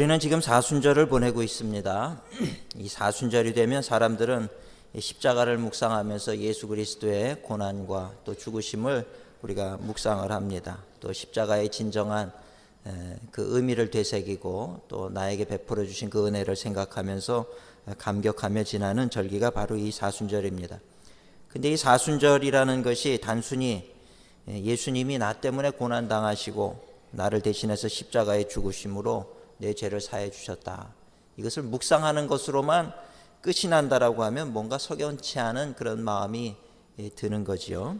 우리는 지금 사순절을 보내고 있습니다. 이 사순절이 되면 사람들은 십자가를 묵상하면서 예수 그리스도의 고난과 또 죽으심을 우리가 묵상을 합니다. 또 십자가의 진정한 그 의미를 되새기고 또 나에게 베풀어 주신 그 은혜를 생각하면서 감격하며 지나는 절기가 바로 이 사순절입니다. 근데 이 사순절이라는 것이 단순히 예수님이 나 때문에 고난당하시고 나를 대신해서 십자가에 죽으심으로 내 죄를 사해 주셨다, 이것을 묵상하는 것으로만 끝이 난다라고 하면 뭔가 석연치 않은 그런 마음이 드는 거지요.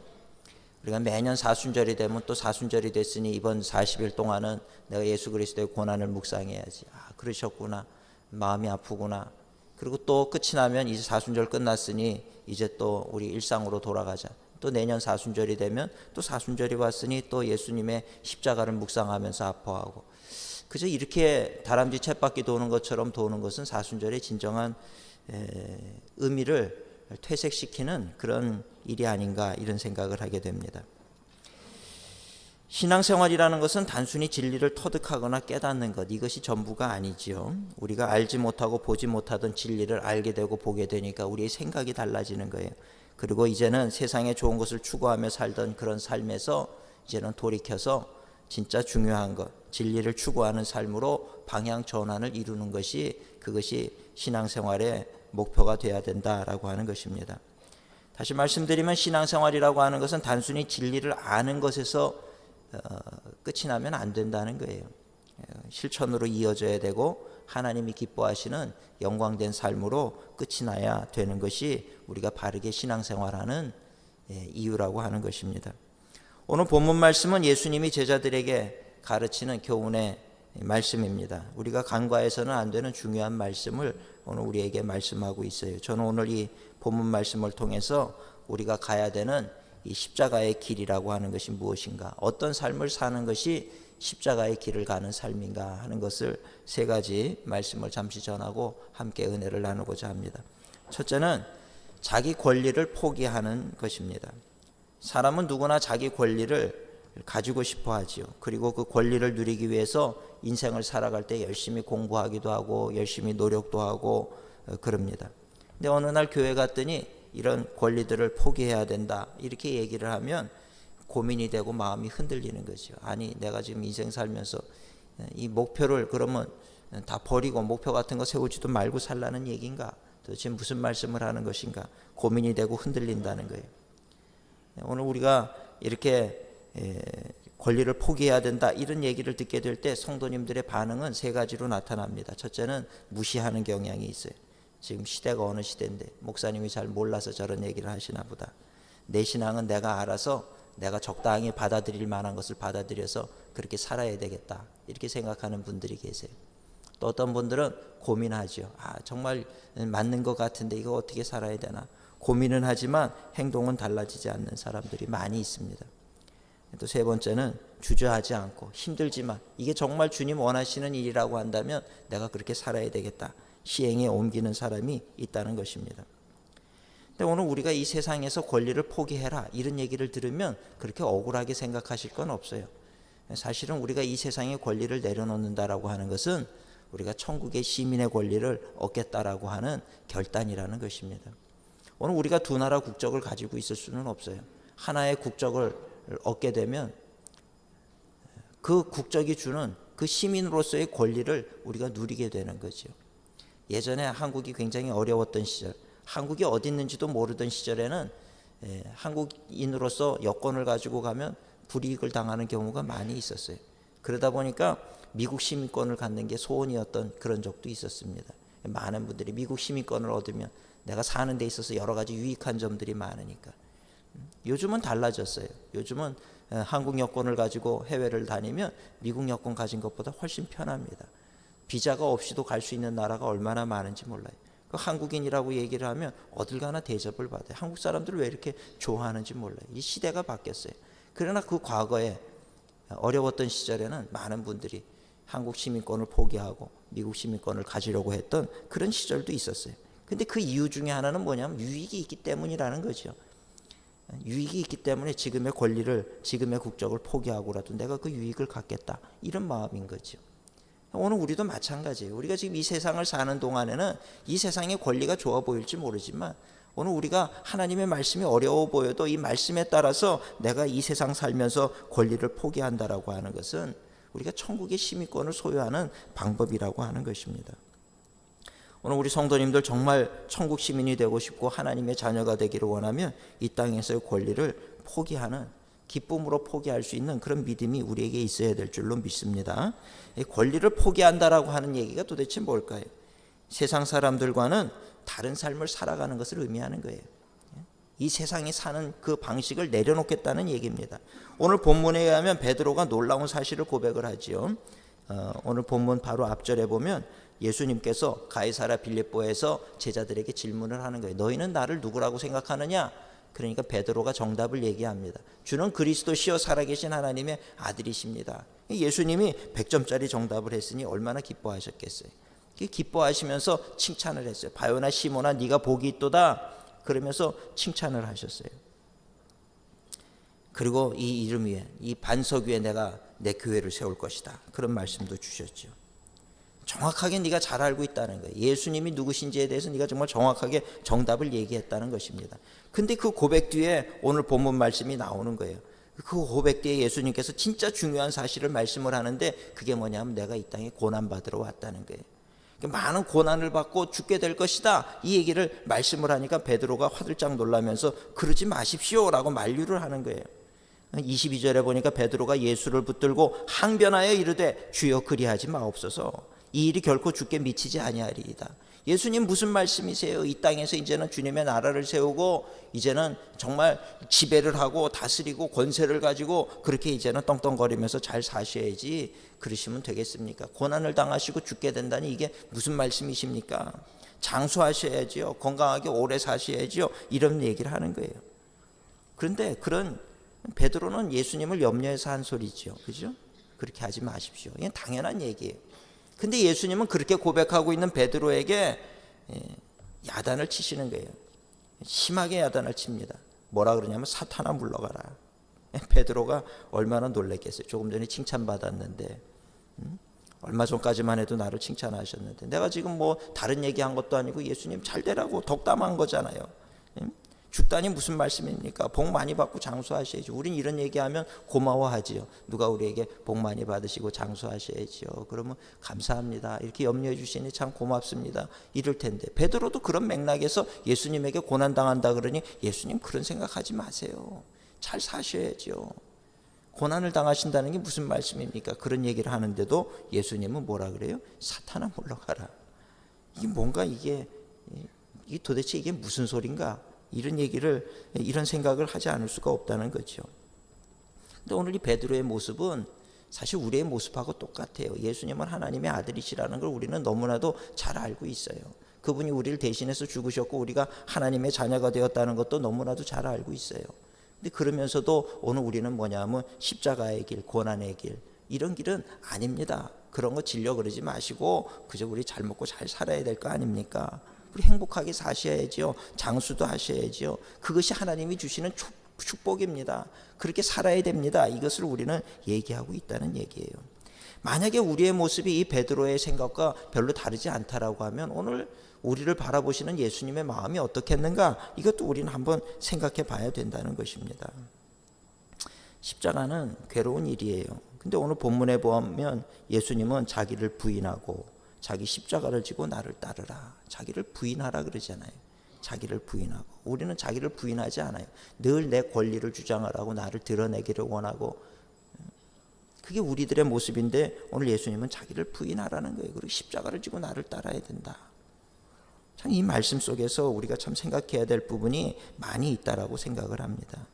우리가 매년 사순절이 되면 또 사순절이 됐으니 이번 40일 동안은 내가 예수 그리스도의 고난을 묵상해야지. 그러셨구나, 마음이 아프구나. 그리고 또 끝이 나면 이제 사순절 끝났으니 이제 또 우리 일상으로 돌아가자. 또 내년 사순절이 되면 또 사순절이 왔으니 또 예수님의 십자가를 묵상하면서 아파하고, 그저 이렇게 다람쥐 쳇바퀴 도는 것처럼 도는 것은 사순절의 진정한 의미를 퇴색시키는 그런 일이 아닌가, 이런 생각을 하게 됩니다. 신앙생활이라는 것은 단순히 진리를 터득하거나 깨닫는 것, 이것이 전부가 아니지요. 우리가 알지 못하고 보지 못하던 진리를 알게 되고 보게 되니까 우리의 생각이 달라지는 거예요. 그리고 이제는 세상에 좋은 것을 추구하며 살던 그런 삶에서 이제는 돌이켜서 진짜 중요한 것, 진리를 추구하는 삶으로 방향 전환을 이루는 것이, 그것이 신앙생활의 목표가 되어야 된다라고 하는 것입니다. 다시 말씀드리면 신앙생활이라고 하는 것은 단순히 진리를 아는 것에서 끝이 나면 안 된다는 거예요. 실천으로 이어져야 되고 하나님이 기뻐하시는 영광된 삶으로 끝이 나야 되는 것이 우리가 바르게 신앙생활하는 이유라고 하는 것입니다. 오늘 본문 말씀은 예수님이 제자들에게 가르치는 교훈의 말씀입니다. 우리가 간과해서는 안 되는 중요한 말씀을 오늘 우리에게 말씀하고 있어요. 저는 오늘 이 본문 말씀을 통해서 우리가 가야 되는 이 십자가의 길이라고 하는 것이 무엇인가, 어떤 삶을 사는 것이 십자가의 길을 가는 삶인가 하는 것을 세 가지 말씀을 잠시 전하고 함께 은혜를 나누고자 합니다. 첫째는 자기 권리를 포기하는 것입니다. 사람은 누구나 자기 권리를 가지고 싶어 하지요. 그리고 그 권리를 누리기 위해서 인생을 살아갈 때 열심히 공부하기도 하고 열심히 노력도 하고 그럽니다. 근데 어느 날 교회 갔더니 이런 권리들을 포기해야 된다, 이렇게 얘기를 하면 고민이 되고 마음이 흔들리는 거죠. 아니, 내가 지금 인생 살면서 이 목표를 그러면 다 버리고 목표 같은 거 세우지도 말고 살라는 얘기인가? 도대체 무슨 말씀을 하는 것인가? 고민이 되고 흔들린다는 거예요. 오늘 우리가 이렇게 권리를 포기해야 된다, 이런 얘기를 듣게 될 때 성도님들의 반응은 세 가지로 나타납니다. 첫째는 무시하는 경향이 있어요. 지금 시대가 어느 시대인데 목사님이 잘 몰라서 저런 얘기를 하시나 보다. 내 신앙은 내가 알아서 내가 적당히 받아들일 만한 것을 받아들여서 그렇게 살아야 되겠다, 이렇게 생각하는 분들이 계세요. 또 어떤 분들은 고민하죠. 정말 맞는 것 같은데 이거 어떻게 살아야 되나. 고민은 하지만 행동은 달라지지 않는 사람들이 많이 있습니다. 또 세 번째는 주저하지 않고 힘들지만 이게 정말 주님 원하시는 일이라고 한다면 내가 그렇게 살아야 되겠다, 시행에 옮기는 사람이 있다는 것입니다. 근데 오늘 우리가 이 세상에서 권리를 포기해라, 이런 얘기를 들으면 그렇게 억울하게 생각하실 건 없어요. 사실은 우리가 이 세상의 권리를 내려놓는다라고 하는 것은 우리가 천국의 시민의 권리를 얻겠다라고 하는 결단이라는 것입니다. 오늘 우리가 두 나라 국적을 가지고 있을 수는 없어요. 하나의 국적을 얻게 되면 그 국적이 주는 그 시민으로서의 권리를 우리가 누리게 되는 거죠. 예전에 한국이 굉장히 어려웠던 시절, 한국이 어디 있는지도 모르던 시절에는 한국인으로서 여권을 가지고 가면 불이익을 당하는 경우가 많이 있었어요. 그러다 보니까 미국 시민권을 갖는 게 소원이었던 그런 적도 있었습니다. 많은 분들이 미국 시민권을 얻으면 내가 사는 데 있어서 여러 가지 유익한 점들이 많으니까. 요즘은 달라졌어요. 요즘은 한국 여권을 가지고 해외를 다니면 미국 여권 가진 것보다 훨씬 편합니다. 비자가 없이도 갈 수 있는 나라가 얼마나 많은지 몰라요. 그 한국인이라고 얘기를 하면 어딜 가나 대접을 받아요. 한국 사람들을 왜 이렇게 좋아하는지 몰라요. 이 시대가 바뀌었어요. 그러나 그 과거에 어려웠던 시절에는 많은 분들이 한국 시민권을 포기하고 미국 시민권을 가지려고 했던 그런 시절도 있었어요. 근데 그 이유 중에 하나는 뭐냐면 유익이 있기 때문이라는 거죠. 유익이 있기 때문에 지금의 권리를, 지금의 국적을 포기하고라도 내가 그 유익을 갖겠다, 이런 마음인 거죠. 오늘 우리도 마찬가지예요. 우리가 지금 이 세상을 사는 동안에는 이 세상의 권리가 좋아 보일지 모르지만 오늘 우리가 하나님의 말씀이 어려워 보여도 이 말씀에 따라서 내가 이 세상 살면서 권리를 포기한다라고 하는 것은 우리가 천국의 시민권을 소유하는 방법이라고 하는 것입니다. 오늘 우리 성도님들 정말 천국 시민이 되고 싶고 하나님의 자녀가 되기를 원하면 이 땅에서의 권리를 포기하는, 기쁨으로 포기할 수 있는 그런 믿음이 우리에게 있어야 될 줄로 믿습니다. 이 권리를 포기한다라고 하는 얘기가 도대체 뭘까요? 세상 사람들과는 다른 삶을 살아가는 것을 의미하는 거예요. 이 세상에 사는 그 방식을 내려놓겠다는 얘기입니다. 오늘 본문에 의하면 베드로가 놀라운 사실을 고백을 하지요. 오늘 본문 바로 앞절에 보면 예수님께서 가이사랴 빌립보에서 제자들에게 질문을 하는 거예요. 너희는 나를 누구라고 생각하느냐? 그러니까 베드로가 정답을 얘기합니다. 주는 그리스도시요 살아계신 하나님의 아들이십니다. 예수님이 100점짜리 정답을 했으니 얼마나 기뻐하셨겠어요. 기뻐하시면서 칭찬을 했어요. 바요나 시몬아 네가 복이 있도다. 그러면서 칭찬을 하셨어요. 그리고 이 이름 위에, 이 반석 위에 내가 내 교회를 세울 것이다. 그런 말씀도 주셨죠. 정확하게 네가 잘 알고 있다는 거예요. 예수님이 누구신지에 대해서 네가 정말 정확하게 정답을 얘기했다는 것입니다. 근데 그 고백 뒤에 오늘 본문 말씀이 나오는 거예요. 그 고백 뒤에 예수님께서 진짜 중요한 사실을 말씀을 하는데 그게 뭐냐면 내가 이 땅에 고난받으러 왔다는 거예요. 많은 고난을 받고 죽게 될 것이다. 이 얘기를 말씀을 하니까 베드로가 화들짝 놀라면서 그러지 마십시오라고 만류를 하는 거예요. 22절에 보니까 베드로가 예수를 붙들고 항변하여 이르되 주여 그리하지 마옵소서. 이 일이 결코 주께 미치지 아니하리이다. 예수님 무슨 말씀이세요? 이 땅에서 이제는 주님의 나라를 세우고 이제는 정말 지배를 하고 다스리고 권세를 가지고 그렇게 이제는 떵떵거리면서 잘 사셔야지 그러시면 되겠습니까? 고난을 당하시고 죽게 된다니 이게 무슨 말씀이십니까? 장수하셔야지요. 건강하게 오래 사셔야지요. 이런 얘기를 하는 거예요. 그런데 그런 베드로는 예수님을 염려해서 한 소리죠. 그죠? 그렇게 하지 마십시오. 이게 당연한 얘기예요. 근데 예수님은 그렇게 고백하고 있는 베드로에게 야단을 치시는 거예요. 심하게 야단을 칩니다. 뭐라 그러냐면 사탄아 물러가라. 베드로가 얼마나 놀랬겠어요. 조금 전에 칭찬받았는데 얼마 전까지만 해도 나를 칭찬하셨는데 내가 지금 뭐 다른 얘기한 것도 아니고 예수님 잘 되라고 덕담한 거잖아요. 죽다니 무슨 말씀입니까? 복 많이 받고 장수하셔야죠. 우린 이런 얘기하면 고마워하지요. 누가 우리에게 복 많이 받으시고 장수하셔야죠. 그러면 감사합니다. 이렇게 염려해 주시니 참 고맙습니다. 이럴 텐데 베드로도 그런 맥락에서 예수님에게 고난당한다 그러니 예수님 그런 생각하지 마세요. 잘 사셔야죠. 고난을 당하신다는 게 무슨 말씀입니까? 그런 얘기를 하는데도 예수님은 뭐라 그래요? 사탄아 물러가라. 이게 뭔가 이게 도대체 이게 무슨 소린가? 이런 얘기를, 이런 생각을 하지 않을 수가 없다는 거죠. 근데 오늘 이 베드로의 모습은 사실 우리의 모습하고 똑같아요. 예수님은 하나님의 아들이시라는 걸 우리는 너무나도 잘 알고 있어요. 그분이 우리를 대신해서 죽으셨고 우리가 하나님의 자녀가 되었다는 것도 너무나도 잘 알고 있어요. 근데 그러면서도 오늘 우리는 뭐냐면 십자가의 길, 고난의 길, 이런 길은 아닙니다. 그런 거 질려 그러지 마시고 그저 우리 잘 먹고 잘 살아야 될 거 아닙니까? 우리 행복하게 사셔야지요. 장수도 하셔야지요. 그것이 하나님이 주시는 축복입니다. 그렇게 살아야 됩니다. 이것을 우리는 얘기하고 있다는 얘기예요. 만약에 우리의 모습이 이 베드로의 생각과 별로 다르지 않다라고 하면 오늘 우리를 바라보시는 예수님의 마음이 어떻겠는가? 이것도 우리는 한번 생각해 봐야 된다는 것입니다. 십자가는 괴로운 일이에요. 근데 오늘 본문에 보면 예수님은 자기를 부인하고 자기 십자가를 지고 나를 따르라. 자기를 부인하라 그러잖아요. 자기를 부인하고. 우리는 자기를 부인하지 않아요. 늘 내 권리를 주장하라고 나를 드러내기를 원하고. 그게 우리들의 모습인데 오늘 예수님은 자기를 부인하라는 거예요. 그리고 십자가를 지고 나를 따라야 된다. 참 이 말씀 속에서 우리가 참 생각해야 될 부분이 많이 있다라고 생각을 합니다.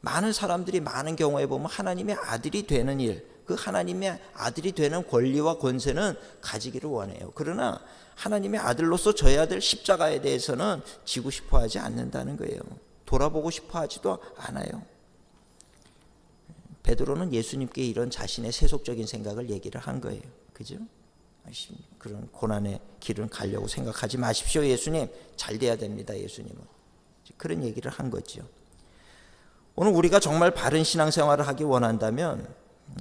많은 사람들이 많은 경우에 보면 하나님의 아들이 되는 일, 그 하나님의 아들이 되는 권리와 권세는 가지기를 원해요. 그러나 하나님의 아들로서 져야 될 십자가에 대해서는 지고 싶어 하지 않는다는 거예요. 돌아보고 싶어 하지도 않아요. 베드로는 예수님께 이런 자신의 세속적인 생각을 얘기를 한 거예요. 그죠? 그런 고난의 길을 가려고 생각하지 마십시오. 예수님 잘 돼야 됩니다. 예수님은 그런 얘기를 한 거죠. 오늘 우리가 정말 바른 신앙생활을 하기 원한다면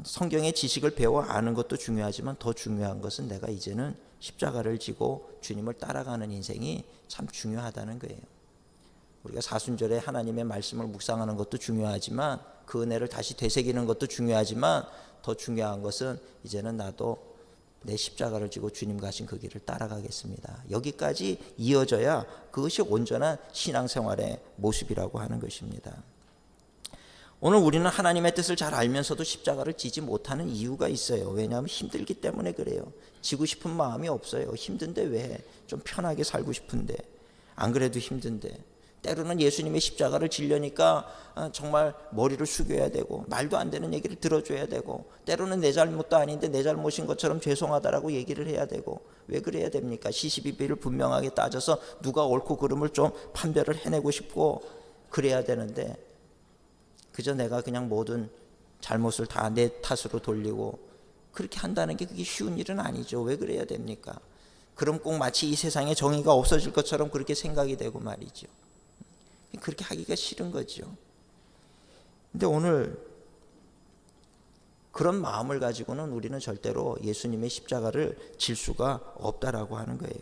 성경의 지식을 배워 아는 것도 중요하지만 더 중요한 것은 내가 이제는 십자가를 지고 주님을 따라가는 인생이 참 중요하다는 거예요. 우리가 사순절에 하나님의 말씀을 묵상하는 것도 중요하지만 그 은혜를 다시 되새기는 것도 중요하지만 더 중요한 것은 이제는 나도 내 십자가를 지고 주님 가신 그 길을 따라가겠습니다. 여기까지 이어져야 그것이 온전한 신앙생활의 모습이라고 하는 것입니다. 오늘 우리는 하나님의 뜻을 잘 알면서도 십자가를 지지 못하는 이유가 있어요. 왜냐하면 힘들기 때문에 그래요. 지고 싶은 마음이 없어요. 힘든데 왜? 좀 편하게 살고 싶은데. 안 그래도 힘든데. 때로는 예수님의 십자가를 지려니까 정말 머리를 숙여야 되고 말도 안 되는 얘기를 들어줘야 되고 때로는 내 잘못도 아닌데 내 잘못인 것처럼 죄송하다라고 얘기를 해야 되고 왜 그래야 됩니까? 시시비비를 분명하게 따져서 누가 옳고 그름을 좀 판별을 해내고 싶고 그래야 되는데 그저 내가 그냥 모든 잘못을 다 내 탓으로 돌리고 그렇게 한다는 게 그게 쉬운 일은 아니죠. 왜 그래야 됩니까? 그럼 꼭 마치 이 세상에 정의가 없어질 것처럼 그렇게 생각이 되고 말이죠. 그렇게 하기가 싫은 거죠. 근데 오늘 그런 마음을 가지고는 우리는 절대로 예수님의 십자가를 질 수가 없다라고 하는 거예요.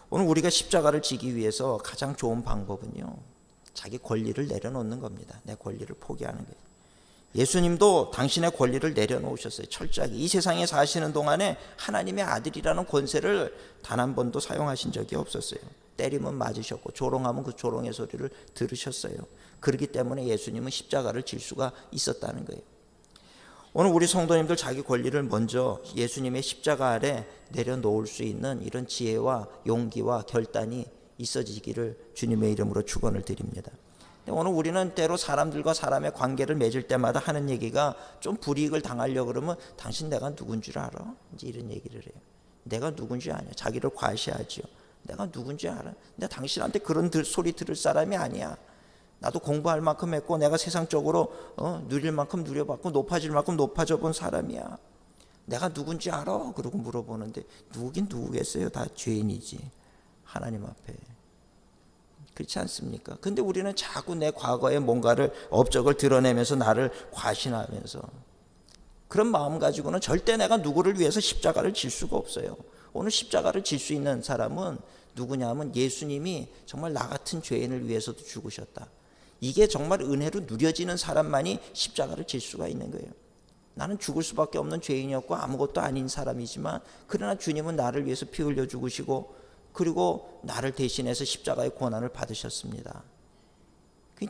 오늘 우리가 십자가를 지기 위해서 가장 좋은 방법은요, 자기 권리를 내려놓는 겁니다. 내 권리를 포기하는 거예요. 예수님도 당신의 권리를 내려놓으셨어요. 철저하게. 이 세상에 사시는 동안에 하나님의 아들이라는 권세를 단 한 번도 사용하신 적이 없었어요. 때리면 맞으셨고 조롱하면 그 조롱의 소리를 들으셨어요. 그렇기 때문에 예수님은 십자가를 질 수가 있었다는 거예요. 오늘 우리 성도님들 자기 권리를 먼저 예수님의 십자가 아래 내려놓을 수 있는 이런 지혜와 용기와 결단이 있어지기를 주님의 이름으로 축원을 드립니다. 오늘 우리는 때로 사람들과 사람의 관계를 맺을 때마다 하는 얘기가 좀 불이익을 당하려고 그러면 당신 내가 누군 줄 알아? 이제 이런 얘기를 해요. 내가 누군지 아냐. 자기를 과시하지요. 내가 누군지 알아. 내가 당신한테 그런 소리 들을 사람이 아니야. 나도 공부할 만큼 했고 내가 세상적으로 누릴 만큼 누려봤고 높아질 만큼 높아져 본 사람이야. 내가 누군지 알아? 그러고 물어보는데 누구긴 누구겠어요. 다 죄인이지. 하나님 앞에. 그렇지 않습니까? 근데 우리는 자꾸 내 과거의 뭔가를 업적을 드러내면서 나를 과신하면서 그런 마음 가지고는 절대 내가 누구를 위해서 십자가를 질 수가 없어요. 오늘 십자가를 질 수 있는 사람은 누구냐 하면 예수님이 정말 나 같은 죄인을 위해서도 죽으셨다. 이게 정말 은혜로 누려지는 사람만이 십자가를 질 수가 있는 거예요. 나는 죽을 수밖에 없는 죄인이었고 아무것도 아닌 사람이지만 그러나 주님은 나를 위해서 피 흘려 죽으시고 그리고 나를 대신해서 십자가의 고난을 받으셨습니다.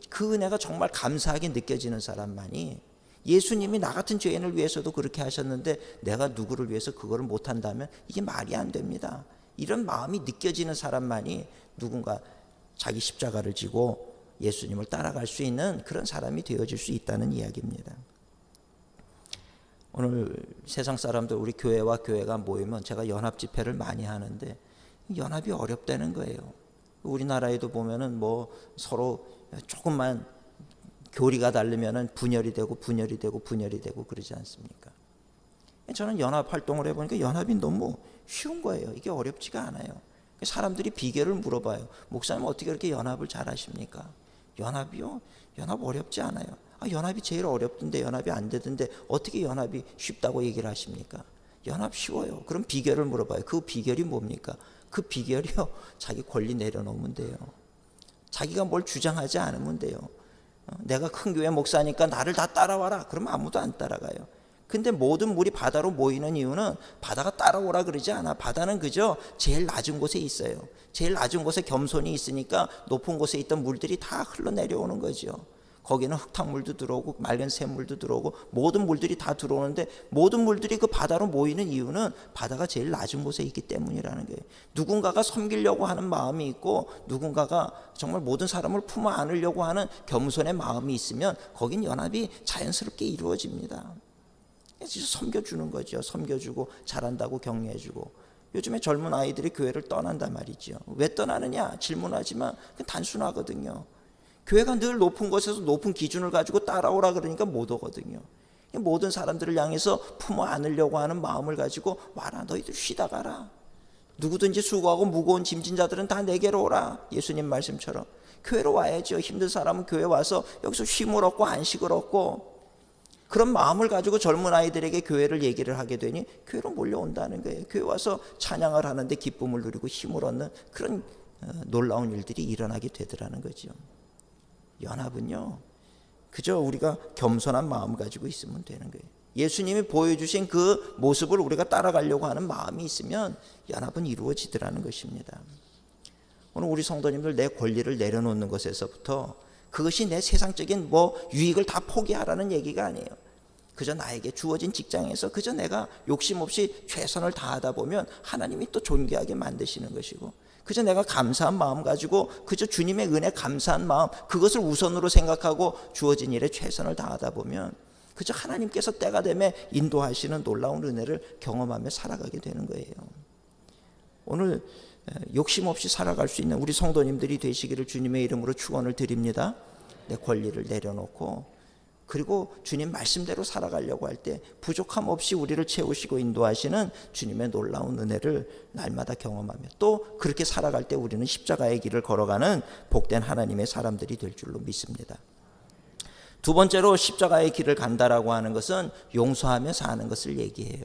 그 은혜가 정말 감사하게 느껴지는 사람만이 예수님이 나 같은 죄인을 위해서도 그렇게 하셨는데 내가 누구를 위해서 그거를 못한다면 이게 말이 안 됩니다. 이런 마음이 느껴지는 사람만이 누군가 자기 십자가를 지고 예수님을 따라갈 수 있는 그런 사람이 되어질 수 있다는 이야기입니다. 오늘 세상 사람들 우리 교회와 교회가 모이면 제가 연합 집회를 많이 하는데 연합이 어렵다는 거예요. 우리나라에도 보면은 뭐 서로 조금만 교리가 다르면은 분열이 되고 그러지 않습니까? 저는 연합 활동을 해보니까 연합이 너무 쉬운 거예요. 이게 어렵지가 않아요. 사람들이 비결을 물어봐요. 목사님 어떻게 그렇게 연합을 잘 하십니까? 연합이요? 연합 어렵지 않아요. 연합이 제일 어렵던데 연합이 안 되던데 어떻게 연합이 쉽다고 얘기를 하십니까? 연합 쉬워요. 그럼 비결을 물어봐요. 그 비결이 뭡니까? 그 비결이요. 자기 권리 내려놓으면 돼요. 자기가 뭘 주장하지 않으면 돼요. 내가 큰 교회 목사니까 나를 다 따라와라. 그러면 아무도 안 따라가요. 근데 모든 물이 바다로 모이는 이유는 바다가 따라오라 그러지 않아. 바다는 그저 제일 낮은 곳에 있어요. 제일 낮은 곳에 겸손이 있으니까 높은 곳에 있던 물들이 다 흘러내려오는 거죠. 거기는 흙탕물도 들어오고 맑은 샘물도 들어오고 모든 물들이 다 들어오는데 모든 물들이 그 바다로 모이는 이유는 바다가 제일 낮은 곳에 있기 때문이라는 거예요. 누군가가 섬기려고 하는 마음이 있고 누군가가 정말 모든 사람을 품어 안으려고 하는 겸손의 마음이 있으면 거긴 연합이 자연스럽게 이루어집니다. 진짜 섬겨주는 거죠. 섬겨주고 잘한다고 격려해주고. 요즘에 젊은 아이들이 교회를 떠난단 말이죠. 왜 떠나느냐 질문하지만 단순하거든요. 교회가 늘 높은 곳에서 높은 기준을 가지고 따라오라 그러니까 못 오거든요. 모든 사람들을 향해서 품어 안으려고 하는 마음을 가지고 와라. 너희들 쉬다 가라. 누구든지 수고하고 무거운 짐진 자들은 다 내게로 오라. 예수님 말씀처럼 교회로 와야죠. 힘든 사람은 교회 와서 여기서 쉼을 얻고 안식을 얻고 그런 마음을 가지고 젊은 아이들에게 교회를 얘기를 하게 되니 교회로 몰려온다는 거예요. 교회 와서 찬양을 하는데 기쁨을 누리고 힘을 얻는 그런 놀라운 일들이 일어나게 되더라는 거죠. 연합은요, 그저 우리가 겸손한 마음 가지고 있으면 되는 거예요. 예수님이 보여주신 그 모습을 우리가 따라가려고 하는 마음이 있으면 연합은 이루어지더라는 것입니다. 오늘 우리 성도님들, 내 권리를 내려놓는 것에서부터 그것이 내 세상적인 유익을 다 포기하라는 얘기가 아니에요. 그저 나에게 주어진 직장에서 그저 내가 욕심 없이 최선을 다하다 보면 하나님이 또 존귀하게 만드시는 것이고, 그저 내가 감사한 마음 가지고 그저 주님의 은혜 감사한 마음, 그것을 우선으로 생각하고 주어진 일에 최선을 다하다 보면 그저 하나님께서 때가 되면 인도하시는 놀라운 은혜를 경험하며 살아가게 되는 거예요. 오늘 욕심 없이 살아갈 수 있는 우리 성도님들이 되시기를 주님의 이름으로 축원을 드립니다. 내 권리를 내려놓고, 그리고 주님 말씀대로 살아가려고 할 때 부족함 없이 우리를 채우시고 인도하시는 주님의 놀라운 은혜를 날마다 경험하며, 또 그렇게 살아갈 때 우리는 십자가의 길을 걸어가는 복된 하나님의 사람들이 될 줄로 믿습니다. 두 번째로 십자가의 길을 간다라고 하는 것은 용서하며 사는 것을 얘기해요.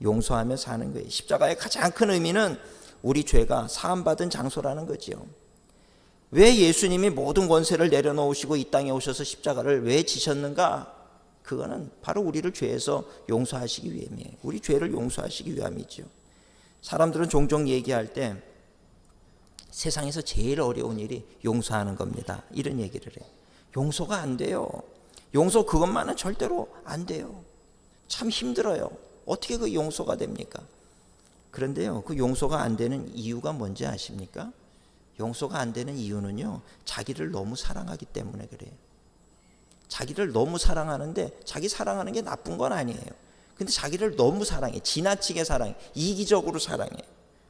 용서하며 사는 거예요. 십자가의 가장 큰 의미는 우리 죄가 사함받은 장소라는 거지요. 왜 예수님이 모든 권세를 내려놓으시고 이 땅에 오셔서 십자가를 왜 지셨는가? 그거는 바로 우리를 죄에서 용서하시기 위함이에요. 우리 죄를 용서하시기 위함이죠. 사람들은 종종 얘기할 때 세상에서 제일 어려운 일이 용서하는 겁니다, 이런 얘기를 해요. 용서가 안 돼요. 용서 그것만은 절대로 안 돼요. 참 힘들어요. 어떻게 그 용서가 됩니까? 그런데요, 그 용서가 안 되는 이유가 뭔지 아십니까? 용서가 안 되는 이유는요, 자기를 너무 사랑하기 때문에 그래요. 자기를 너무 사랑하는데, 자기 사랑하는 게 나쁜 건 아니에요. 근데 자기를 너무 사랑해, 지나치게 사랑해, 이기적으로 사랑해.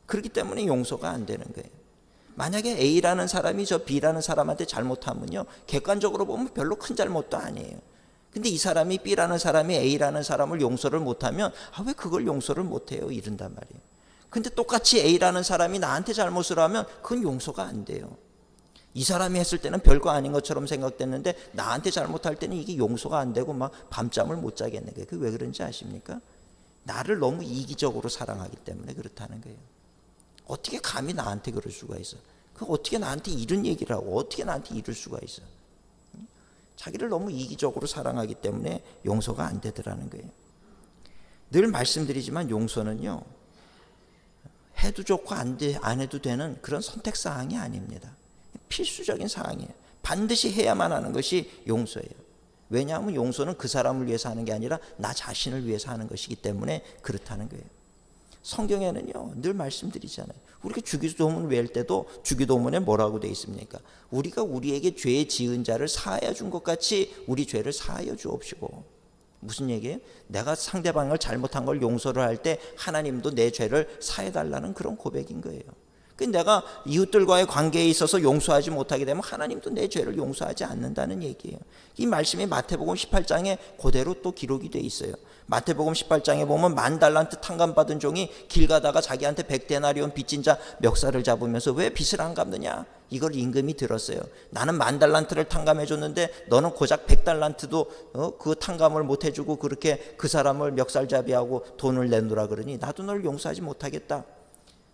그렇기 때문에 용서가 안 되는 거예요. 만약에 A라는 사람이 저 B라는 사람한테 잘못하면요, 객관적으로 보면 별로 큰 잘못도 아니에요. 근데 이 사람이, B라는 사람이 A라는 사람을 용서를 못하면 왜 그걸 용서를 못해요? 이런단 말이에요. 근데 똑같이 A라는 사람이 나한테 잘못을 하면 그건 용서가 안 돼요. 이 사람이 했을 때는 별거 아닌 것처럼 생각됐는데 나한테 잘못할 때는 이게 용서가 안 되고 막 밤잠을 못 자겠는 거예요. 그게 왜 그런지 아십니까? 나를 너무 이기적으로 사랑하기 때문에 그렇다는 거예요. 어떻게 감히 나한테 그럴 수가 있어? 그 어떻게 나한테 이런 얘기를 하고 어떻게 나한테 이럴 수가 있어? 자기를 너무 이기적으로 사랑하기 때문에 용서가 안 되더라는 거예요. 늘 말씀드리지만 용서는요, 해도 좋고 안 해도 되는 그런 선택사항이 아닙니다. 필수적인 사항이에요. 반드시 해야만 하는 것이 용서예요. 왜냐하면 용서는 그 사람을 위해서 하는 게 아니라 나 자신을 위해서 하는 것이기 때문에 그렇다는 거예요. 성경에는요, 늘 말씀드리잖아요. 우리가 주기도문 외울 때도 주기도문에 뭐라고 되어 있습니까? 우리가 우리에게 죄 지은 자를 사하여 준 것 같이 우리 죄를 사하여 주옵시고. 무슨 얘기예요? 내가 상대방을 잘못한 걸 용서를 할 때 하나님도 내 죄를 사해달라는 그런 고백인 거예요. 내가 이웃들과의 관계에 있어서 용서하지 못하게 되면 하나님도 내 죄를 용서하지 않는다는 얘기예요. 이 말씀이 마태복음 18장에 그대로 또 기록이 돼 있어요. 마태복음 18장에 보면 10,000달란트 탕감받은 종이 길 가다가 자기한테 100데나리온 빚진 자 멱살을 잡으면서 왜 빚을 안 갚느냐? 이걸 임금이 들었어요. 나는 10,000달란트를 탕감해 줬는데 너는 고작 100달란트도 그 탕감을 못 해주고 그렇게 그 사람을 멱살잡이하고 돈을 내놓으라 그러니 나도 널 용서하지 못하겠다.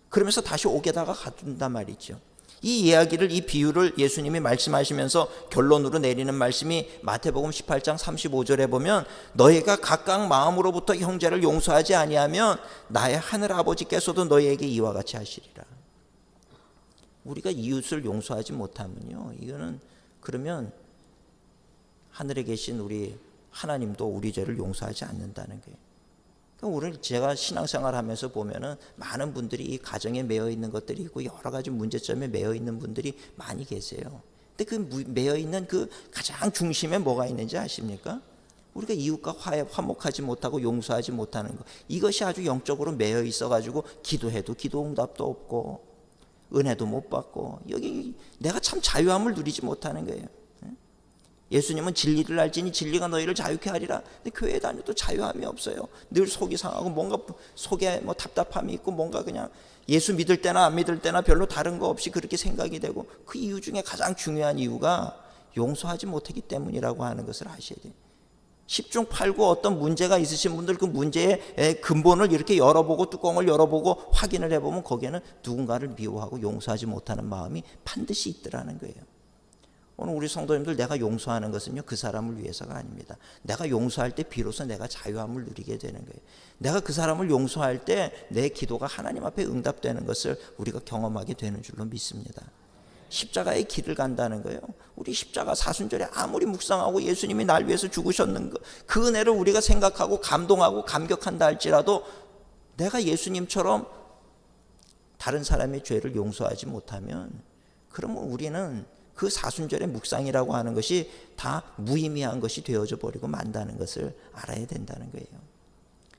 그러면서 다시 옥에다가 가둔단 말이죠. 이 이야기를, 이 비유를 예수님이 말씀하시면서 결론으로 내리는 말씀이 마태복음 18장 35절에 보면 너희가 각각 마음으로부터 형제를 용서하지 아니하면 나의 하늘 아버지께서도 너희에게 이와 같이 하시리라. 우리가 이웃을 용서하지 못하면요, 이거는 그러면 하늘에 계신 우리 하나님도 우리 죄를 용서하지 않는다는 거예요. 오늘 제가 신앙생활 하면서 보면은 많은 분들이 이 가정에 매여 있는 것들이 있고 여러 가지 문제점에 매여 있는 분들이 많이 계세요. 근데 그 매여 있는 그 가장 중심에 뭐가 있는지 아십니까? 우리가 이웃과 화목하지 못하고 용서하지 못하는 것, 이것이 아주 영적으로 매여 있어가지고 기도해도 기도 응답도 없고 은혜도 못 받고 여기 내가 참 자유함을 누리지 못하는 거예요. 예수님은 진리를 알지니 진리가 너희를 자유케 하리라. 근데 교회에 다녀도 자유함이 없어요. 늘 속이 상하고 뭔가 속에 답답함이 있고 뭔가 그냥 예수 믿을 때나 안 믿을 때나 별로 다른 거 없이 그렇게 생각이 되고, 그 이유 중에 가장 중요한 이유가 용서하지 못하기 때문이라고 하는 것을 아셔야 돼요. 십중팔구 어떤 문제가 있으신 분들 그 문제의 근본을 이렇게 열어보고 뚜껑을 열어보고 확인을 해보면 거기에는 누군가를 미워하고 용서하지 못하는 마음이 반드시 있더라는 거예요. 오늘 우리 성도님들, 내가 용서하는 것은요 그 사람을 위해서가 아닙니다. 내가 용서할 때 비로소 내가 자유함을 누리게 되는 거예요. 내가 그 사람을 용서할 때 내 기도가 하나님 앞에 응답되는 것을 우리가 경험하게 되는 줄로 믿습니다. 십자가의 길을 간다는 거예요. 우리 십자가 사순절에 아무리 묵상하고 예수님이 날 위해서 죽으셨는 것, 그 은혜를 우리가 생각하고 감동하고 감격한다 할지라도 내가 예수님처럼 다른 사람의 죄를 용서하지 못하면 그러면 우리는 그 사순절의 묵상이라고 하는 것이 다 무의미한 것이 되어져 버리고 만다는 것을 알아야 된다는 거예요.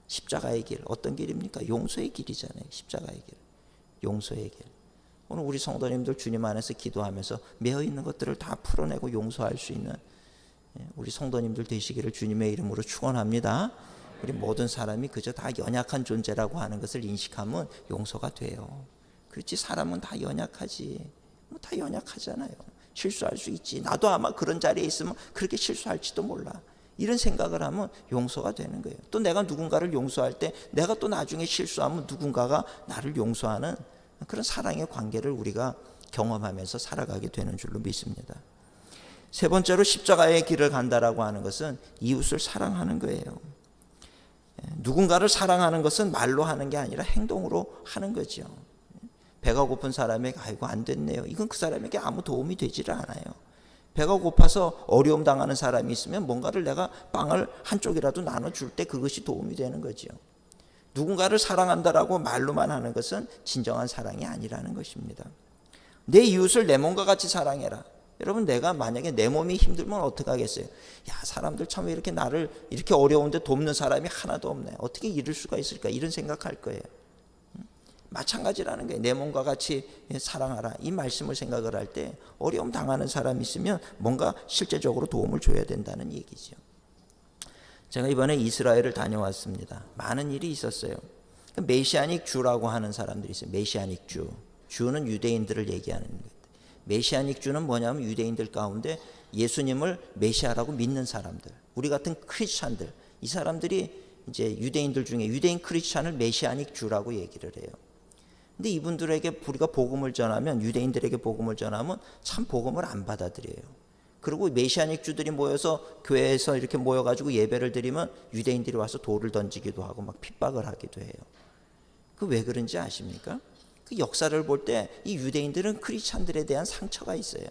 십자가의 길, 어떤 길입니까? 용서의 길이잖아요. 십자가의 길, 용서의 길. 오늘 우리 성도님들 주님 안에서 기도하면서 매여 있는 것들을 다 풀어내고 용서할 수 있는 우리 성도님들 되시기를 주님의 이름으로 축원합니다. 우리 모든 사람이 그저 다 연약한 존재라고 하는 것을 인식하면 용서가 돼요. 그렇지, 사람은 다 연약하지. 다 연약하잖아요. 실수할 수 있지. 나도 아마 그런 자리에 있으면 그렇게 실수할지도 몰라. 이런 생각을 하면 용서가 되는 거예요. 또 내가 누군가를 용서할 때 내가 또 나중에 실수하면 누군가가 나를 용서하는 그런 사랑의 관계를 우리가 경험하면서 살아가게 되는 줄로 믿습니다. 세 번째로 십자가의 길을 간다라고 하는 것은 이웃을 사랑하는 거예요. 누군가를 사랑하는 것은 말로 하는 게 아니라 행동으로 하는 거죠. 배가 고픈 사람에게 아이고 안 됐네요. 이건 그 사람에게 아무 도움이 되지를 않아요. 배가 고파서 어려움 당하는 사람이 있으면 뭔가를 내가 빵을 한쪽이라도 나눠줄 때 그것이 도움이 되는 거죠. 누군가를 사랑한다라고 말로만 하는 것은 진정한 사랑이 아니라는 것입니다. 내 이웃을 내 몸과 같이 사랑해라. 여러분, 내가 만약에 내 몸이 힘들면 어떻게 하겠어요? 야, 사람들 참 왜 이렇게 나를 이렇게 어려운데 돕는 사람이 하나도 없네. 어떻게 이럴 수가 있을까? 이런 생각할 거예요. 마찬가지라는 거예요. 내 몸과 같이 사랑하라. 이 말씀을 생각을 할 때 어려움 당하는 사람이 있으면 뭔가 실제적으로 도움을 줘야 된다는 얘기죠. 제가 이번에 이스라엘을 다녀왔습니다. 많은 일이 있었어요. 메시아닉 주라고 하는 사람들이 있어요. 메시아닉 주. 주는 유대인들을 얘기하는 거예요. 메시아닉 주는 뭐냐면 유대인들 가운데 예수님을 메시아라고 믿는 사람들. 우리 같은 크리스찬들. 이 사람들이 이제 유대인들 중에 유대인 크리스찬을 메시아닉 주라고 얘기를 해요. 근데 이분들에게 우리가 복음을 전하면, 유대인들에게 복음을 전하면 참 복음을 안 받아들여요. 그리고 메시아닉 주들이 모여서 교회에서 이렇게 모여가지고 예배를 드리면 유대인들이 와서 돌을 던지기도 하고 막 핍박을 하기도 해요. 그 왜 그런지 아십니까? 그 역사를 볼 때 이 유대인들은 크리스찬들에 대한 상처가 있어요.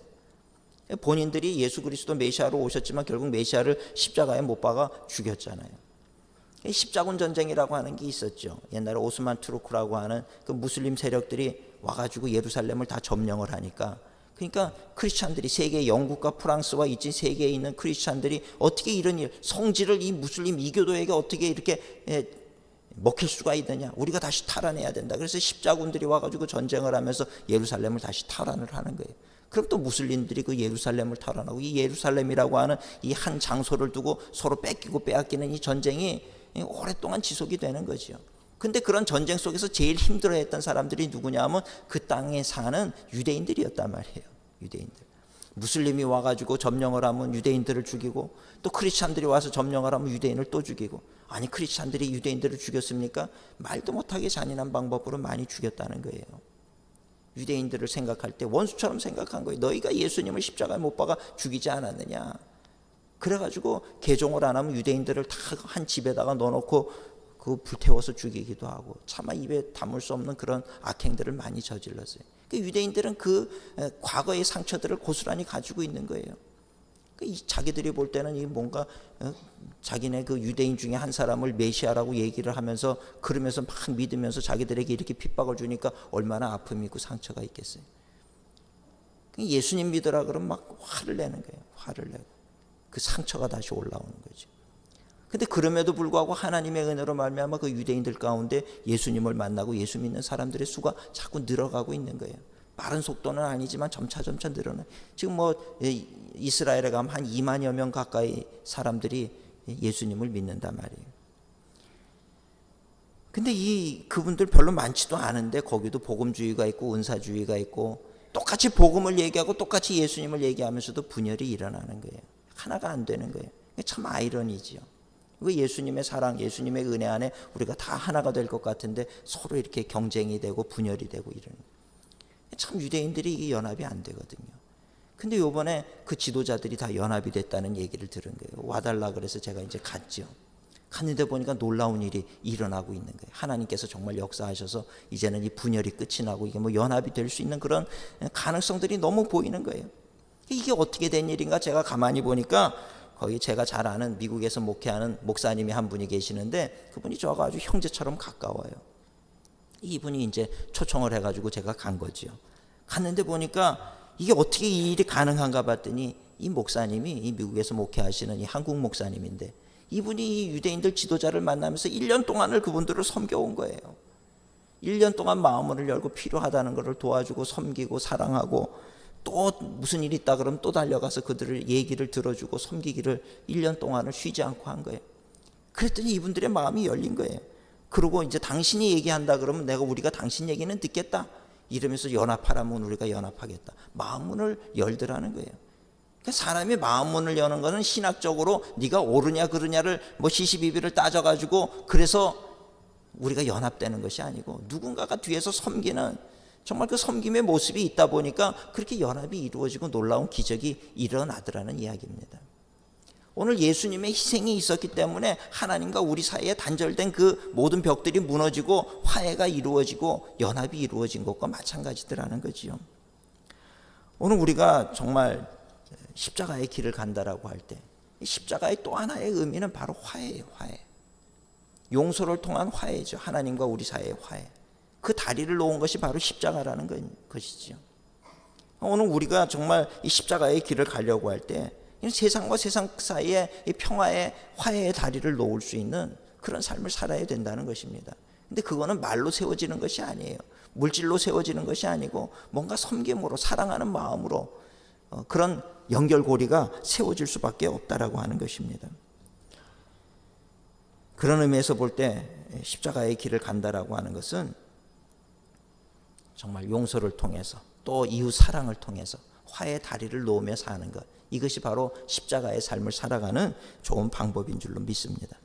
본인들이 예수 그리스도 메시아로 오셨지만 결국 메시아를 십자가에 못 박아 죽였잖아요. 십자군 전쟁이라고 하는 게 있었죠. 옛날에 오스만 투르크라고 하는 그 무슬림 세력들이 와가지고 예루살렘을 다 점령을 하니까, 그러니까 크리스찬들이 세계 영국과 프랑스와 이진 세계에 있는 크리스찬들이 어떻게 이런 일, 성지를 이 무슬림 이교도에게 어떻게 이렇게 먹힐 수가 있느냐. 우리가 다시 탈환해야 된다. 그래서 십자군들이 와가지고 전쟁을 하면서 예루살렘을 다시 탈환을 하는 거예요. 그럼 또 무슬림들이 그 예루살렘을 탈환하고, 이 예루살렘이라고 하는 이 한 장소를 두고 서로 뺏기고 빼앗기는 이 전쟁이 오랫동안 지속이 되는 거죠. 근데 그런 전쟁 속에서 제일 힘들어했던 사람들이 누구냐 하면 그 땅에 사는 유대인들이었단 말이에요. 유대인들. 무슬림이 와가지고 점령을 하면 유대인들을 죽이고, 또 크리스찬들이 와서 점령을 하면 유대인을 또 죽이고. 아니, 크리스찬들이 유대인들을 죽였습니까? 말도 못하게 잔인한 방법으로 많이 죽였다는 거예요. 유대인들을 생각할 때 원수처럼 생각한 거예요. 너희가 예수님을 십자가에 못 박아 죽이지 않았느냐. 그래가지고 개종을 안 하면 유대인들을 다 한 집에다가 넣어놓고 그 불태워서 죽이기도 하고, 차마 입에 담을 수 없는 그런 악행들을 많이 저질렀어요. 그 유대인들은 그 과거의 상처들을 고스란히 가지고 있는 거예요. 자기들이 볼 때는 이 뭔가 자기네 그 유대인 중에 한 사람을 메시아라고 얘기를 하면서 그러면서 막 믿으면서 자기들에게 이렇게 핍박을 주니까 얼마나 아픔이 있고 상처가 있겠어요. 예수님 믿으라 그러면 막 화를 내는 거예요. 화를 내고 그 상처가 다시 올라오는 거죠. 근데 그럼에도 불구하고 하나님의 은혜로 말미암아 그 유대인들 가운데 예수님을 만나고 예수 믿는 사람들의 수가 자꾸 늘어가고 있는 거예요. 빠른 속도는 아니지만 점차 늘어나요. 지금 뭐 이스라엘에 가면 한 2만여 명 가까이 사람들이 예수님을 믿는단 말이에요. 근데 그분들 별로 많지도 않은데 거기도 복음주의가 있고 은사주의가 있고, 똑같이 복음을 얘기하고 똑같이 예수님을 얘기하면서도 분열이 일어나는 거예요. 하나가 안 되는 거예요. 참 아이러니지요. 그 예수님의 사랑, 예수님의 은혜 안에 우리가 다 하나가 될 것 같은데 서로 이렇게 경쟁이 되고 분열이 되고 이러는. 참 유대인들이 이게 연합이 안 되거든요. 근데 요번에 그 지도자들이 다 연합이 됐다는 얘기를 들은 거예요. 와달라 그래서 제가 이제 갔죠. 갔는데 보니까 놀라운 일이 일어나고 있는 거예요. 하나님께서 정말 역사하셔서 이제는 이 분열이 끝이 나고 이게 뭐 연합이 될 수 있는 그런 가능성들이 너무 보이는 거예요. 이게 어떻게 된 일인가 제가 가만히 보니까 거기 제가 잘 아는 미국에서 목회하는 목사님이 한 분이 계시는데 그분이 저하고 아주 형제처럼 가까워요. 이분이 이제 초청을 해가지고 제가 간 거죠. 갔는데 보니까 이게 어떻게 이 일이 가능한가 봤더니 이 목사님이 이 미국에서 목회하시는 이 한국 목사님인데 이분이 이 유대인들 지도자를 만나면서 1년 동안을 그분들을 섬겨온 거예요. 1년 동안 마음을 열고 필요하다는 것을 도와주고 섬기고 사랑하고 또 무슨 일이 있다 그러면 또 달려가서 그들을 얘기를 들어주고 섬기기를 1년 동안을 쉬지 않고 한 거예요. 그랬더니 이분들의 마음이 열린 거예요. 그리고 이제 당신이 얘기한다 그러면 우리가 당신 얘기는 듣겠다. 이러면서 연합하라면 우리가 연합하겠다. 마음문을 열더라는 거예요. 그러니까 사람이 마음문을 여는 것은 신학적으로 네가 옳으냐 그르냐를 뭐 시시비비를 따져가지고 그래서 우리가 연합되는 것이 아니고 누군가가 뒤에서 섬기는 정말 그 섬김의 모습이 있다 보니까 그렇게 연합이 이루어지고 놀라운 기적이 일어나더라는 이야기입니다. 오늘 예수님의 희생이 있었기 때문에 하나님과 우리 사이에 단절된 그 모든 벽들이 무너지고 화해가 이루어지고 연합이 이루어진 것과 마찬가지더라는 거지요. 오늘 우리가 정말 십자가의 길을 간다라고 할 때 십자가의 또 하나의 의미는 바로 화해예요. 화해. 용서를 통한 화해죠. 하나님과 우리 사이의 화해. 그 다리를 놓은 것이 바로 십자가라는 것이지요. 오늘 우리가 정말 이 십자가의 길을 가려고 할 때 세상과 세상 사이에 이 평화의 화해의 다리를 놓을 수 있는 그런 삶을 살아야 된다는 것입니다. 근데 그거는 말로 세워지는 것이 아니에요. 물질로 세워지는 것이 아니고 뭔가 섬김으로 사랑하는 마음으로 그런 연결고리가 세워질 수밖에 없다라고 하는 것입니다. 그런 의미에서 볼 때 십자가의 길을 간다라고 하는 것은 정말 용서를 통해서 또 이웃 사랑을 통해서 화해의 다리를 놓으며 사는 것, 이것이 바로 십자가의 삶을 살아가는 좋은 방법인 줄로 믿습니다.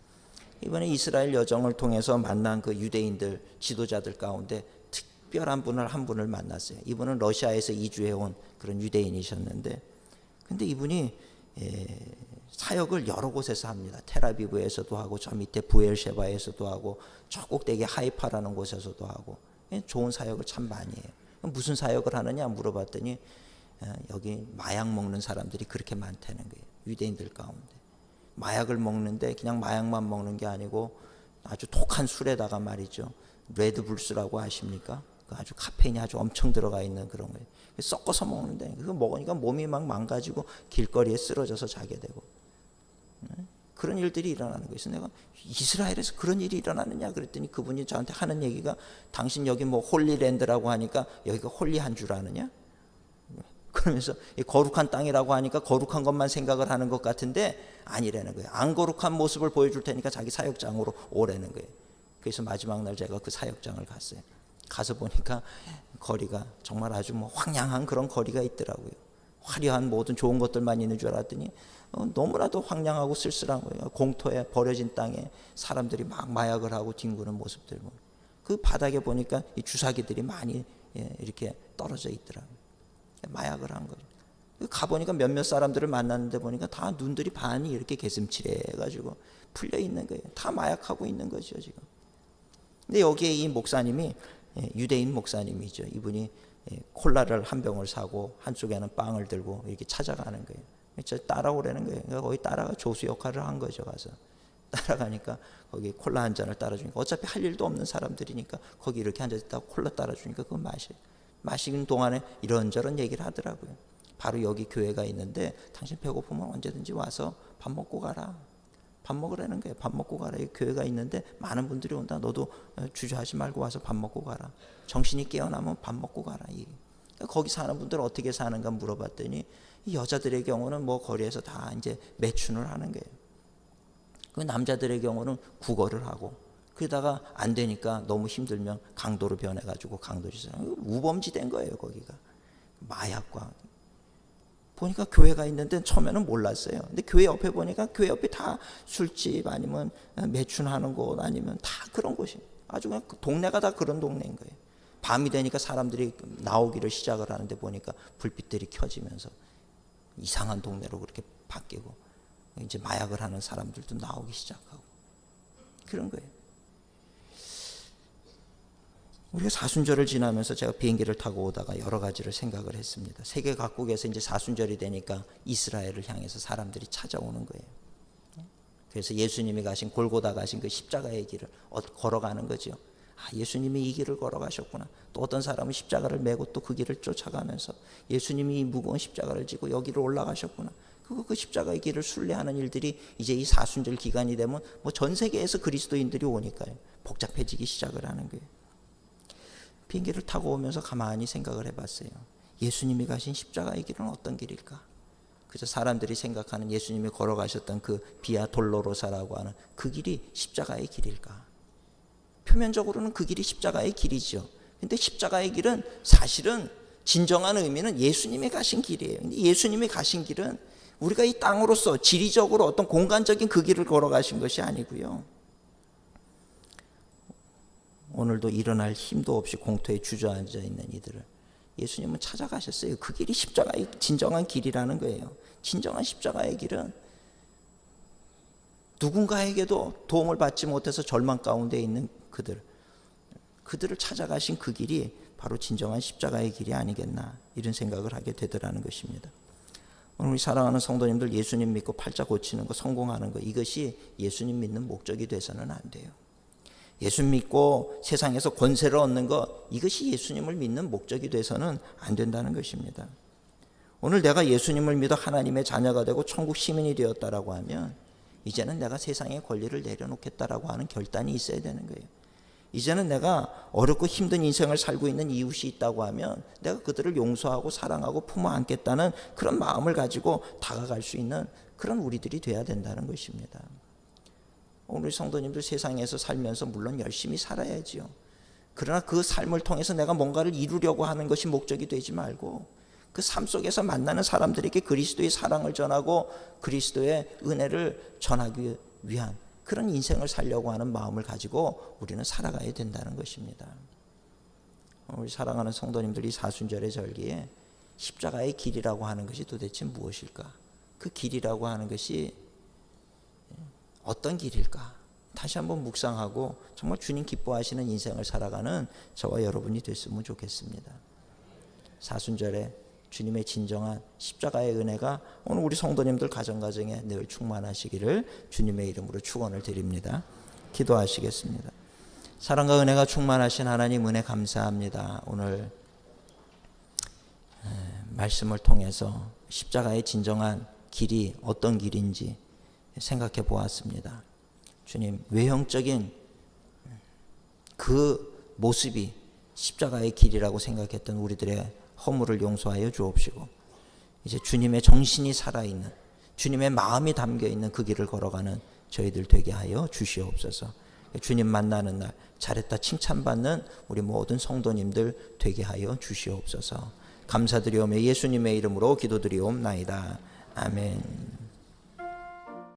이번에 이스라엘 여정을 통해서 만난 그 유대인들 지도자들 가운데 특별한 분을 한 분을 만났어요. 이분은 러시아에서 이주해온 그런 유대인이셨는데 근데 이분이 사역을 여러 곳에서 합니다. 텔아비브에서도 하고 저 밑에 부엘셰바에서도 하고 저 꼭대기 하이파라는 곳에서도 하고 좋은 사역을 참 많이 해요. 무슨 사역을 하느냐 물어봤더니 여기 마약 먹는 사람들이 그렇게 많다는 거예요. 유대인들 가운데 마약을 먹는데 그냥 마약만 먹는 게 아니고 아주 독한 술에다가 말이죠. 레드불스라고 아십니까? 아주 카페인이 아주 엄청 들어가 있는 그런 거예요. 섞어서 먹는데 그거 먹으니까 몸이 막 망가지고 길거리에 쓰러져서 자게 되고 그런 일들이 일어나는 거예요. 내가 이스라엘에서 그런 일이 일어나느냐 그랬더니 그분이 저한테 하는 얘기가 당신 여기 뭐 홀리랜드라고 하니까 여기가 홀리한 줄 아느냐? 그러면서 거룩한 땅이라고 하니까 거룩한 것만 생각을 하는 것 같은데 아니라는 거예요. 안 거룩한 모습을 보여줄 테니까 자기 사역장으로 오라는 거예요. 그래서 마지막 날 제가 그 사역장을 갔어요. 가서 보니까 거리가 정말 아주 뭐 황량한 그런 거리가 있더라고요. 화려한 모든 좋은 것들만 있는 줄 알았더니 너무나도 황량하고 쓸쓸한 거예요. 공터에 버려진 땅에 사람들이 막 마약을 하고 뒹구는 모습들. 그 바닥에 보니까 이 주사기들이 많이 이렇게 떨어져 있더라고요. 마약을 한 거죠. 가보니까 몇몇 사람들을 만났는데 보니까 다 눈들이 반이 이렇게 개슴츠레해가지고 풀려 있는 거예요. 다 마약하고 있는 거죠 지금. 근데 여기에 이 목사님이 유대인 목사님이죠. 이분이 콜라를 한 병을 사고 한쪽에는 빵을 들고 이렇게 찾아가는 거예요. 저 따라오라는 거예요. 그러니까 거기 따라가 조수 역할을 한 거죠. 가서 따라가니까 거기 콜라 한 잔을 따라주니까 어차피 할 일도 없는 사람들이니까 거기 이렇게 앉아있다 콜라 따라주니까 그거 마시는 동안에 이런저런 얘기를 하더라고요. 바로 여기 교회가 있는데 당신 배고프면 언제든지 와서 밥 먹고 가라. 밥 먹으라는 거예요. 밥 먹고 가라. 여기 교회가 있는데 많은 분들이 온다. 너도 주저하지 말고 와서 밥 먹고 가라. 정신이 깨어나면 밥 먹고 가라. 거기 사는 분들은 어떻게 사는가 물어봤더니 이 여자들의 경우는 뭐 거리에서 다 이제 매춘을 하는 거예요. 그 남자들의 경우는 구걸을 하고 그러다가 안 되니까 너무 힘들면 강도로 변해가지고 강도짓을 우범지대인 거예요. 거기가 마약과 보니까 교회가 있는데 처음에는 몰랐어요. 근데 교회 옆에 보니까 교회 옆에 다 술집 아니면 매춘하는 곳 아니면 다 그런 곳이 아주 그냥 동네가 다 그런 동네인 거예요. 밤이 되니까 사람들이 나오기를 시작을 하는데 보니까 불빛들이 켜지면서 이상한 동네로 그렇게 바뀌고 이제 마약을 하는 사람들도 나오기 시작하고 그런 거예요. 우리가 사순절을 지나면서 제가 비행기를 타고 오다가 여러 가지를 생각을 했습니다. 세계 각국에서 이제 사순절이 되니까 이스라엘을 향해서 사람들이 찾아오는 거예요. 그래서 예수님이 가신 골고다 가신 그 십자가의 길을 걸어가는 거죠. 아, 예수님이 이 길을 걸어가셨구나. 또 어떤 사람은 십자가를 메고 또 그 길을 쫓아가면서 예수님이 이 무거운 십자가를 지고 여기로 올라가셨구나. 그 십자가의 길을 순례하는 일들이 이제 이 사순절 기간이 되면 뭐 전 세계에서 그리스도인들이 오니까요. 복잡해지기 시작을 하는 거예요. 비행기를 타고 오면서 가만히 생각을 해봤어요. 예수님이 가신 십자가의 길은 어떤 길일까? 그래서 사람들이 생각하는 예수님이 걸어가셨던 그 비아 돌로로사라고 하는 그 길이 십자가의 길일까? 표면적으로는 그 길이 십자가의 길이죠. 근데 십자가의 길은 사실은 진정한 의미는 예수님이 가신 길이에요. 근데 예수님이 가신 길은 우리가 이 땅으로서 지리적으로 어떤 공간적인 그 길을 걸어가신 것이 아니고요. 오늘도 일어날 힘도 없이 공터에 주저앉아 있는 이들을 예수님은 찾아가셨어요. 그 길이 십자가의 진정한 길이라는 거예요. 진정한 십자가의 길은 누군가에게도 도움을 받지 못해서 절망 가운데 있는 그들을 찾아가신 그 길이 바로 진정한 십자가의 길이 아니겠나 이런 생각을 하게 되더라는 것입니다. 오늘 우리 사랑하는 성도님들 예수님 믿고 팔자 고치는 거 성공하는 거 이것이 예수님 믿는 목적이 돼서는 안 돼요. 예수 믿고 세상에서 권세를 얻는 것 이것이 예수님을 믿는 목적이 돼서는 안 된다는 것입니다. 오늘 내가 예수님을 믿어 하나님의 자녀가 되고 천국 시민이 되었다라고 하면 이제는 내가 세상의 권리를 내려놓겠다라고 하는 결단이 있어야 되는 거예요. 이제는 내가 어렵고 힘든 인생을 살고 있는 이웃이 있다고 하면 내가 그들을 용서하고 사랑하고 품어 안겠다는 그런 마음을 가지고 다가갈 수 있는 그런 우리들이 돼야 된다는 것입니다. 오늘 성도님들 세상에서 살면서 물론 열심히 살아야지요. 그러나 그 삶을 통해서 내가 뭔가를 이루려고 하는 것이 목적이 되지 말고 그 삶 속에서 만나는 사람들에게 그리스도의 사랑을 전하고 그리스도의 은혜를 전하기 위한 그런 인생을 살려고 하는 마음을 가지고 우리는 살아가야 된다는 것입니다. 우리 사랑하는 성도님들이 사순절의 절기에 십자가의 길이라고 하는 것이 도대체 무엇일까? 그 길이라고 하는 것이 어떤 길일까? 다시 한번 묵상하고 정말 주님 기뻐하시는 인생을 살아가는 저와 여러분이 됐으면 좋겠습니다. 사순절에 주님의 진정한 십자가의 은혜가 오늘 우리 성도님들 가정가정에 늘 충만하시기를 주님의 이름으로 축원을 드립니다. 기도하시겠습니다. 사랑과 은혜가 충만하신 하나님 은혜 감사합니다. 오늘 말씀을 통해서 십자가의 진정한 길이 어떤 길인지 생각해 보았습니다. 주님, 외형적인 그 모습이 십자가의 길이라고 생각했던 우리들의 허물을 용서하여 주옵시고 이제 주님의 정신이 살아있는 주님의 마음이 담겨있는 그 길을 걸어가는 저희들 되게 하여 주시옵소서. 주님 만나는 날 잘했다 칭찬받는 우리 모든 성도님들 되게 하여 주시옵소서. 감사드리오며 예수님의 이름으로 기도드리옵나이다. 아멘.